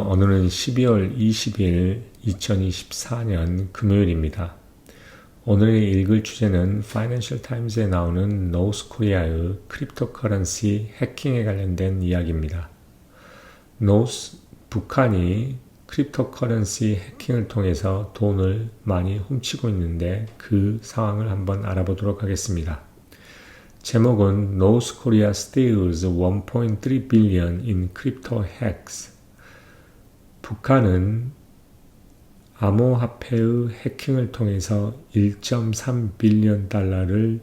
오늘은 12월 20일 2024년 금요일입니다. 오늘 읽을 주제는 파이낸셜 타임즈에 나오는 노스코리아의 크립토커런시 해킹에 관련된 이야기입니다. 북한이 크립토커런시 해킹을 통해서 돈을 많이 훔치고 있는데 그 상황을 한번 알아보도록 하겠습니다. 제목은 North Korea steals 1.3 billion in crypto hacks. 북한은 암호화폐의 해킹을 통해서 1.3 빌리언 달러를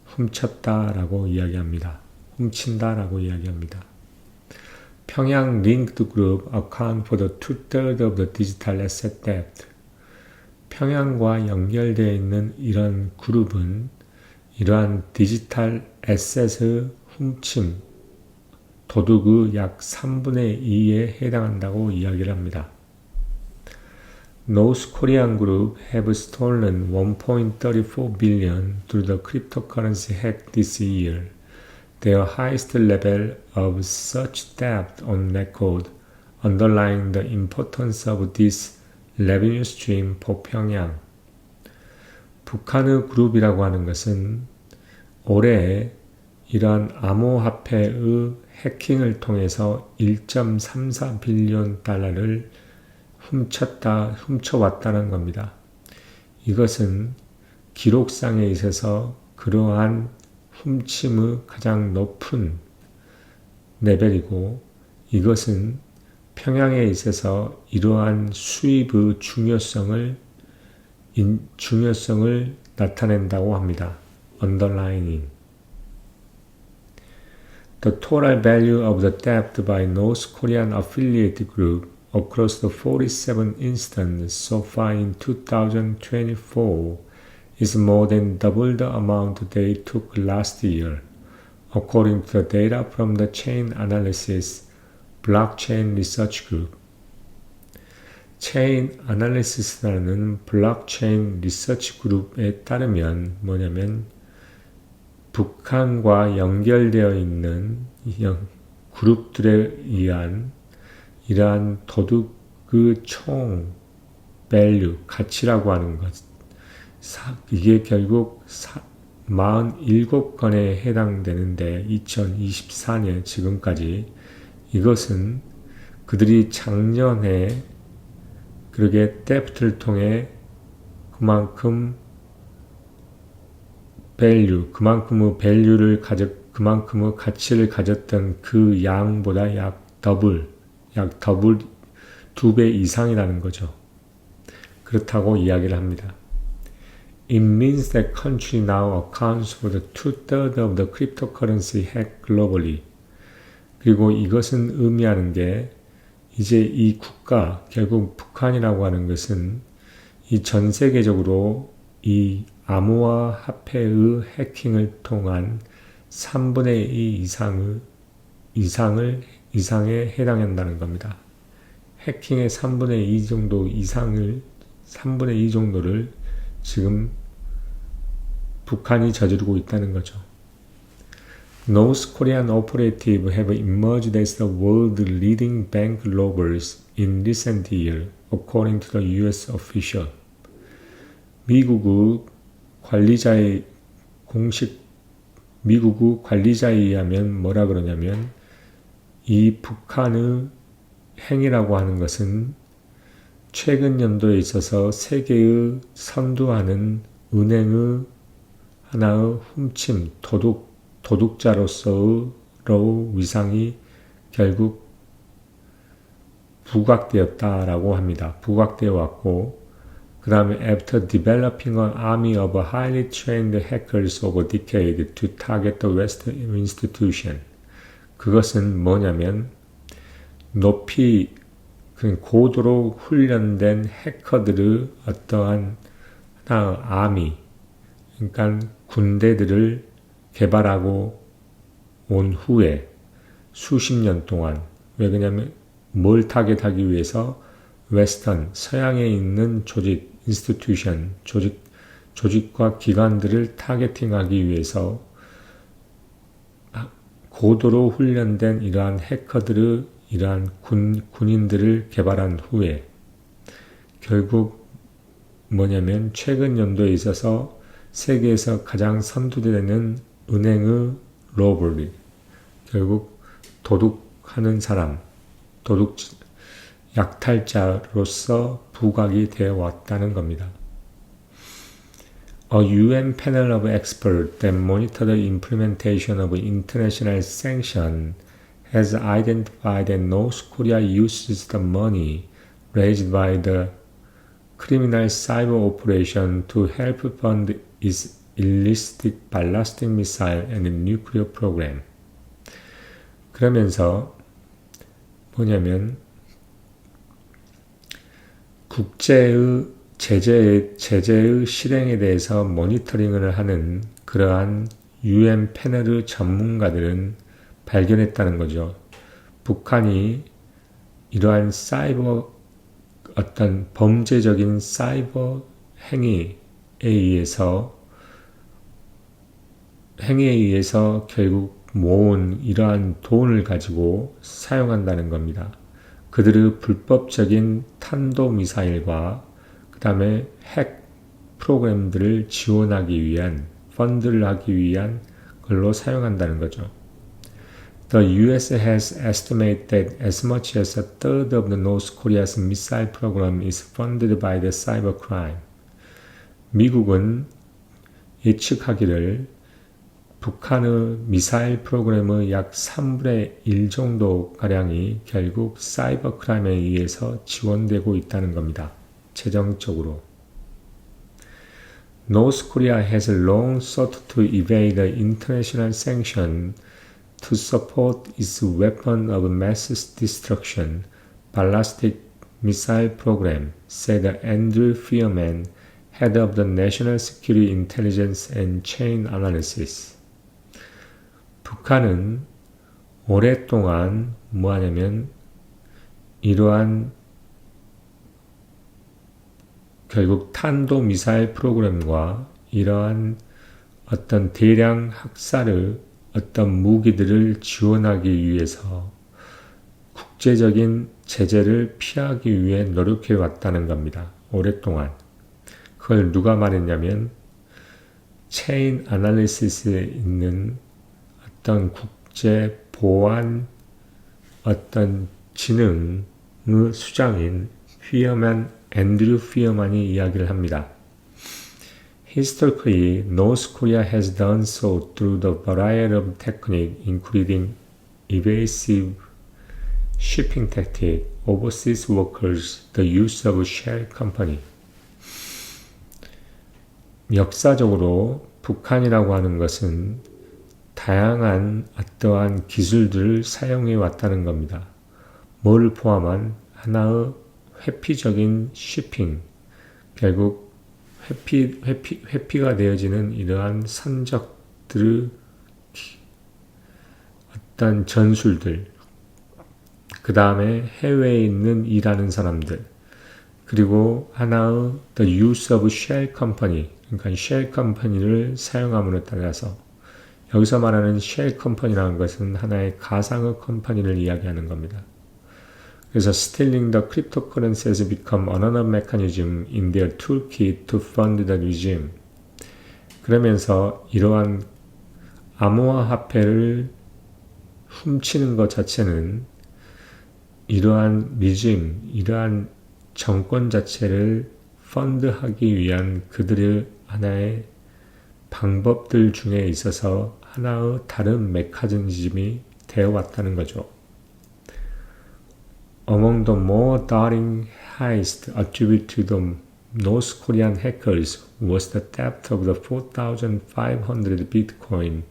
훔친다라고 이야기합니다. 평양 linked group account for the 2/3 of the digital asset debt. 평양과 연결되어 있는 이런 그룹은 이러한 디지털 에셋의 훔침, 도둑의 약 3분의 2에 해당한다고 이야기를 합니다. North Korean group have stolen 1.34 billion through the cryptocurrency hack this year, their highest level of such debt on record, underlying the importance of this revenue stream for 평양. 북한의 그룹이라고 하는 것은 올해 이러한 암호화폐의 해킹을 통해서 1.34 빌리언 달러를 훔쳐왔다는 겁니다. 이것은 기록상에 있어서 그러한 훔침의 가장 높은 레벨이고, 이것은 평양에 있어서 이러한 수입의 중요성을 나타낸다고 합니다. underlining. The total value of the debt by North Korean affiliate group across the 47 instances so far in 2024 is more than double the amount they took last year, according to the data from the Chain Analysis Blockchain Research Group. 체인 아날리시스라는 블록체인 리서치 그룹에 따르면 뭐냐면 북한과 연결되어 있는 그룹들에 의한 이러한 도둑의 총 밸류, 가치라고 하는 것, 이게 결국 47건에 해당되는데 2024년 지금까지 이것은 그들이 작년에 그러게 데프트를 통해 그만큼의 가치를 가졌던 그 양보다 약 더블 2배 이상이라는 거죠. 그렇다고 이야기를 합니다. It means that country now accounts for the 2/3 of the cryptocurrency hack globally. 그리고 이것은 의미하는 게 이제 이 국가, 결국 북한이라고 하는 것은 이 전 세계적으로 이 암호화폐의 해킹을 통한 3분의 2 이상에 해당한다는 겁니다. 해킹의 3분의 2 정도를 지금 북한이 저지르고 있다는 거죠. North Korean operatives have emerged as the world's leading bank robbers in recent years, according to the U.S. official. 미국의 관리자에 의하면 뭐라 그러냐면 이 북한의 행위라고 하는 것은 최근 연도에 있어서 세계의 선두하는 은행의 하나의 훔침, 도둑자로서의 위상이 결국 부각되었다라고 합니다. 부각되어 왔고, 그 다음에 after developing an army of highly trained hackers over decades to target the Western institution. 그것은 뭐냐면 고도로 훈련된 해커들의 어떠한 하나의 아미, 그러니까 군대들을 개발하고 온 후에 수십 년 동안, 왜 그러냐면 뭘 타겟하기 위해서 웨스턴, 서양에 있는 조직과 기관들을 타겟팅하기 위해서 고도로 훈련된 이러한 해커들의 이러한 군인들을 개발한 후에 결국 뭐냐면 최근 연도에 있어서 세계에서 가장 선두되는 은행의 로버리, 결국 도둑하는 사람, 도둑 약탈자로서 부각이 되어 왔다는 겁니다. A UN panel of experts that monitor the implementation of international sanctions has identified that North Korea uses the money raised by the criminal cyber operation to help fund its illicit ballistic missile and nuclear program. 그러면서 뭐냐면 국제의 제재의 실행에 대해서 모니터링을 하는 그러한 UN 패널의 전문가들은 발견했다는 거죠. 북한이 이러한 사이버 어떤 범죄적인 사이버 행위에 의해서 결국 모은 이러한 돈을 가지고 사용한다는 겁니다. 그들의 불법적인 탄도미사일과 그 다음에 핵 프로그램들을 지원하기 위한 펀드를 하기 위한 걸로 사용한다는 거죠. The US has estimated that as much as a third of the North Korea's missile program is funded by the cybercrime. 미국은 예측하기를 북한의 미사일 프로그램의 약 3분의 1 정도가량이 결국 사이버 크라임에 의해서 지원되고 있다는 겁니다. 재정적으로. North Korea has long sought to evade the international sanction to support its weapon of mass destruction, ballistic missile program, said Andrew Fierman, head of the National Security Intelligence and Chain Analysis. 북한은 오랫동안 뭐하냐면 이러한 결국 탄도미사일 프로그램과 이러한 어떤 대량 학살의 어떤 무기들을 지원하기 위해서 국제적인 제재를 피하기 위해 노력해 왔다는 겁니다. 오랫동안. 그걸 누가 말했냐면 체인 아날리시스에 있는 어떤 국제 보안 어떤 지능의 수장인 앤드류 피어만이 이야기를 합니다. Historically, North Korea has done so through the variety of techniques including evasive shipping tactics, overseas workers, the use of shell company. 역사적으로 북한이라고 하는 것은 다양한 어떠한 기술들을 사용해 왔다는 겁니다. 뭐를 포함한 하나의 회피적인 쉬핑, 결국 회피가 되어지는 이러한 선적들의 어떤 전술들, 그 다음에 해외에 있는 일하는 사람들, 그리고 하나의 the use of shell company, 그러니까 shell company를 사용함으로 따라서 여기서 말하는 shell company라는 것은 하나의 가상의 컴퍼니를 이야기하는 겁니다. 그래서 stealing the cryptocurrency has become another mechanism in their toolkit to fund the regime. 그러면서 이러한 암호화폐를 훔치는 것 자체는 이러한 regime, 이러한 정권 자체를 펀드하기 위한 그들의 하나의 방법들 중에 있어서 하나의 다른 메커니즘이 되어 왔다는 거죠. Among the more daring heists attributed to the North Korean hackers was the theft of the 4,500 Bitcoin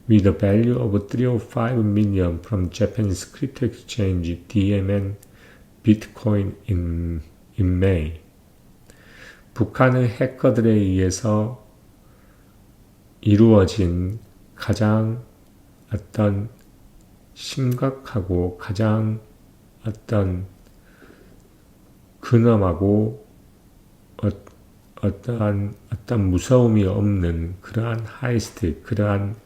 with a value of 305 million from Japanese crypto exchange DMN Bitcoin in May. 북한의 해커들에 의해서 이루어진 가장 어떤 심각하고 가장 어떤 근엄하고 어떤 무서움이 없는 그러한 하이스트, 그러한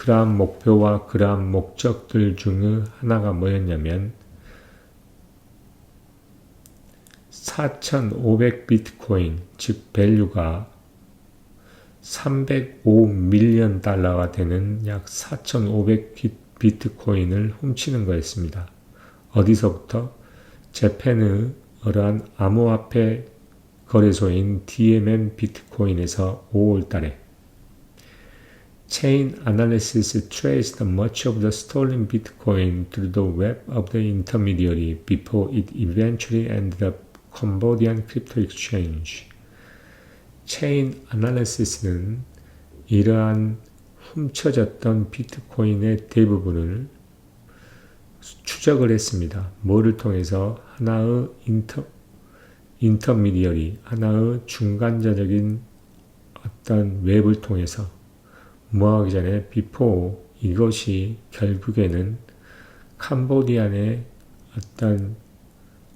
그러한 목표와 그러한 목적들 중의 하나가 뭐였냐면 4,500 비트코인, 즉 밸류가 305 밀리언 달러가 되는 약 4,500 비트코인을 훔치는 거였습니다. 어디서부터? 재팬의 어떠한 암호화폐 거래소인 DMM 비트코인에서 5월 달에 Chain analysis traced much of the stolen Bitcoin through the web of the intermediary before it eventually ended up Cambodian crypto exchange. Chain analysis는 이러한 훔쳐졌던 비트코인의 대부분을 추적을 했습니다. 뭐를 통해서? 하나의 인터미디어리, 하나의 중간자적인 어떤 웹을 통해서 뭐 하기 전에 before 이것이 결국에는 캄보디안의 어떤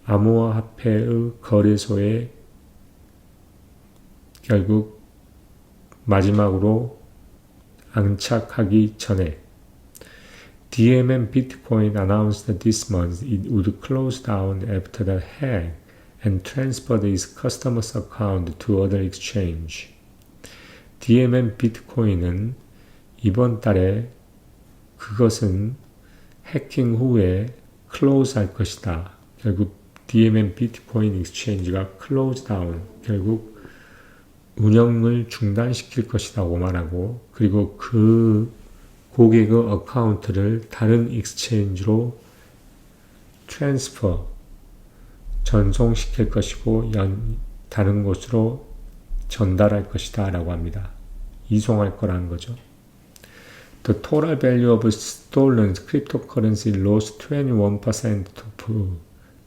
암호화폐의 거래소에 결국 마지막으로 안착하기 전에 DMM Bitcoin announced this month it would close down after the hack and transferred its customers' account to other exchange. DMM 비트코인은 이번 달에 그것은 해킹 후에 클로즈 할 것이다. 결국 DMM 비트코인 익스체인지가 클로즈 다운, 결국 운영을 중단시킬 것이라고 말하고, 그리고 그 고객의 어카운트를 다른 익스체인지로 트랜스퍼, 전송시킬 것이고 다른 곳으로 전달할 것이다 라고 합니다. 이송할 거라는 거죠. The total value of stolen cryptocurrency lost 21% to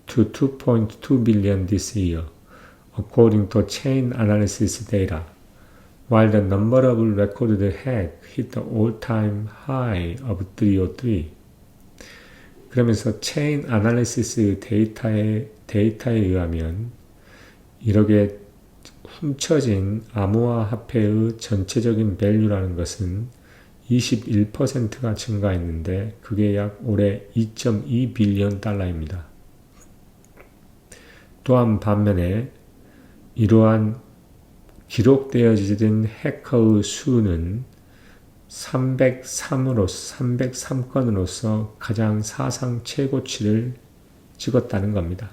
2.2 billion this year, according to chain analysis data, while the number of recorded hacks hit the all-time high of 303. 그러면서 체인 아날리시스 데이터에 의하면 이렇게 훔쳐진 암호화폐의 전체적인 밸류라는 것은 21%가 증가했는데 그게 약 올해 2.2 빌리언 달러입니다. 또한 반면에 이러한 기록되어진 해커의 수는 303건으로서 가장 사상 최고치를 찍었다는 겁니다.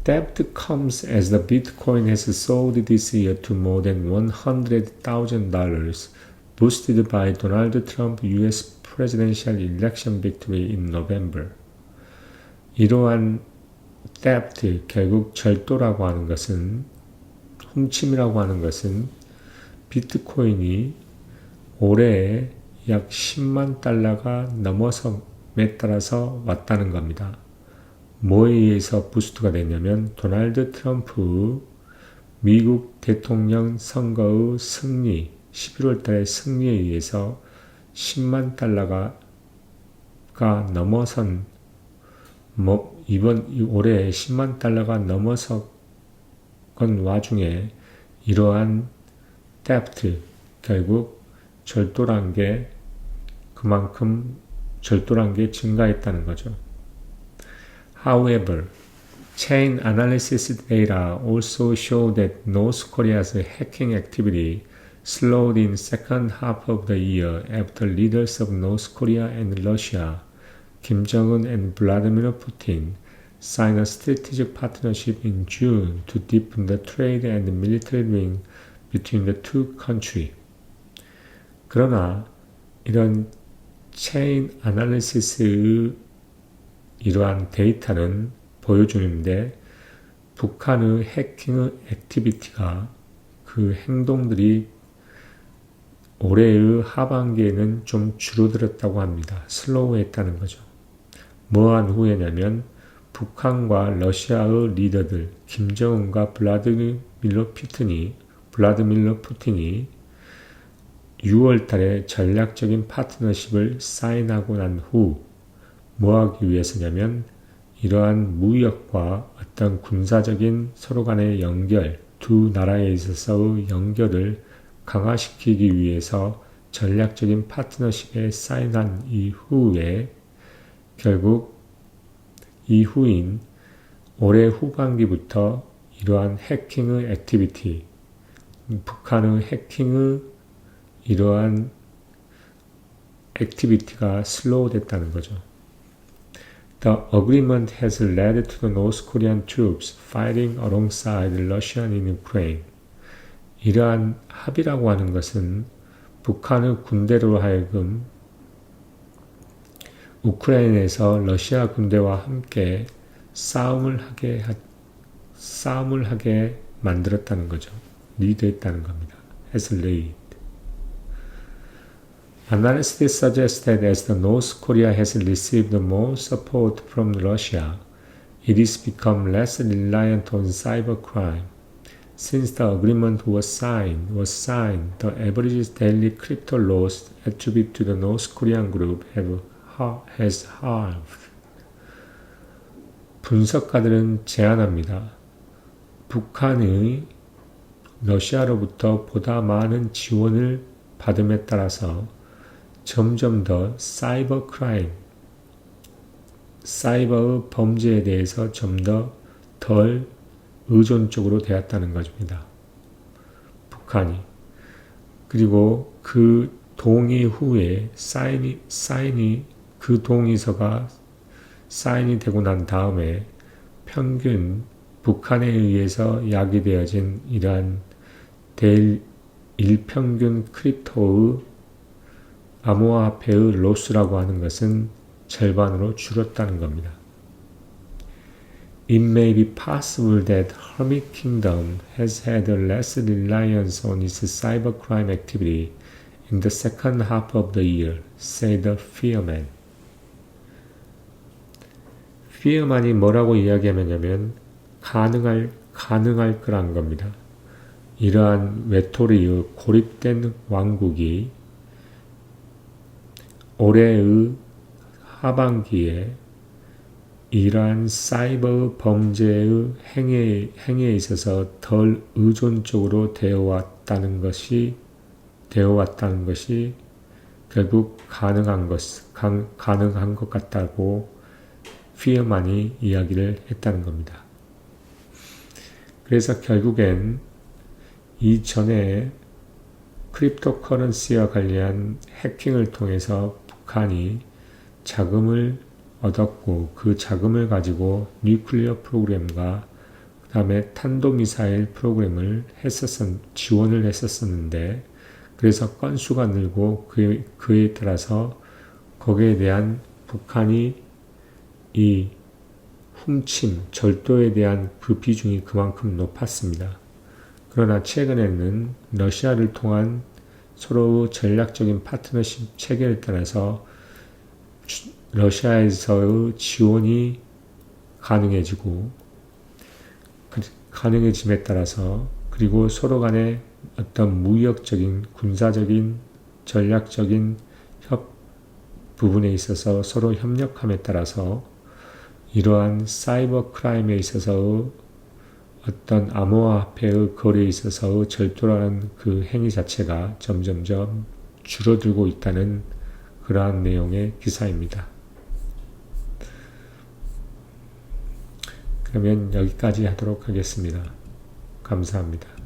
Theft comes as the Bitcoin has sold this year to more than $100,000, boosted by Donald Trump U.S. presidential election victory in November. 이러한 theft, 결국 절도라고 하는 것은, 훔침이라고 하는 것은 비트코인이 올해 약 10만 달러가 넘어섬에 따라서 왔다는 겁니다. 뭐에 의해서 부스트가 됐냐면 도널드 트럼프 미국 대통령 선거의 승리, 11월 달의 승리에 의해서 10만 달러가 넘어선, 이번 올해 10만 달러가 넘어선 와중에 이러한 theft, 결국 절도란 게 그만큼 절도란 게 증가했다는 거죠. However, chain analysis data also show that North Korea's hacking activity slowed in second half of the year after leaders of North Korea and Russia, Kim Jong-un and Vladimir Putin, signed a strategic partnership in June to deepen the trade and military link between the two countries. 그러나 이런 체인 아날리시스의 이러한 데이터는 보여주는데 북한의 해킹의 액티비티가, 그 행동들이 올해의 하반기에는 좀 줄어들었다고 합니다. 슬로우했다는 거죠. 뭐한 후에냐면 북한과 러시아의 리더들 김정은과 블라디미르 푸틴이 6월 달에 전략적인 파트너십을 사인하고 난 후 뭐 하기 위해서냐면 이러한 무역과 어떤 군사적인 서로 간의 연결, 두 나라에 있어서의 연결을 강화시키기 위해서 전략적인 파트너십에 사인한 이후인 올해 후반기부터 이러한 해킹의 액티비티, 북한의 해킹의 이러한 액티비티가 슬로우 됐다는 거죠. The agreement has led to the North Korean troops fighting alongside Russian in Ukraine. 이러한 합의라고 하는 것은 북한의 군대로 하여금 우크라이나에서 러시아 군대와 함께 싸움을 하게 만들었다는 거죠. 리드했다는 겁니다. Has led. Analysts suggest that as the North Korea has received more support from Russia, it has become less reliant on cybercrime. Since the agreement was signed, the average daily crypto loss attributed to the North Korean group has halved. 분석가들은 제안합니다. 북한의 러시아로부터 보다 많은 지원을 받음에 따라서 점점 더 사이버의 범죄에 대해서 좀 더 덜 의존적으로 되었다는 것입니다. 북한이. 그리고 그 동의 후에 그 동의서가 사인이 되고 난 다음에 평균 북한에 의해서 야기되어진 이러한 일평균 크립토의 암호화폐의 로스라고 하는 것은 절반으로 줄었다는 겁니다. It may be possible that Hermit Kingdom has had less reliance on its cybercrime activity in the second half of the year, said the Fearman. Fearman이 뭐라고 이야기하냐면 가능할 거란 겁니다. 이러한 외톨이의 고립된 왕국이 올해의 하반기에 이러한 사이버 범죄의 행위에 있어서 덜 의존적으로 되어왔다는 것이 결국 가능한 것 같다고 피어만이 이야기를 했다는 겁니다. 그래서 결국엔 이전에 크립토커런시와 관련 해킹을 통해서 북한이 자금을 얻었고 그 자금을 가지고 뉴클리어 프로그램과 그 다음에 탄도미사일 프로그램을 지원을 했었는데 그래서 건수가 늘고 그에 따라서 거기에 대한 북한이 이 훔침, 절도에 대한 그 비중이 그만큼 높았습니다. 그러나 최근에는 러시아를 통한 서로 전략적인 파트너십 체계에 따라서 러시아에서의 지원이 가능해짐에 따라서 그리고 서로 간의 어떤 무역적인, 군사적인, 전략적인 부분에 있어서 서로 협력함에 따라서 이러한 사이버 크라임에 있어서 어떤 암호화폐의 거래에 있어서 절도라는 그 행위 자체가 점점점 줄어들고 있다는 그러한 내용의 기사입니다. 그러면 여기까지 하도록 하겠습니다. 감사합니다.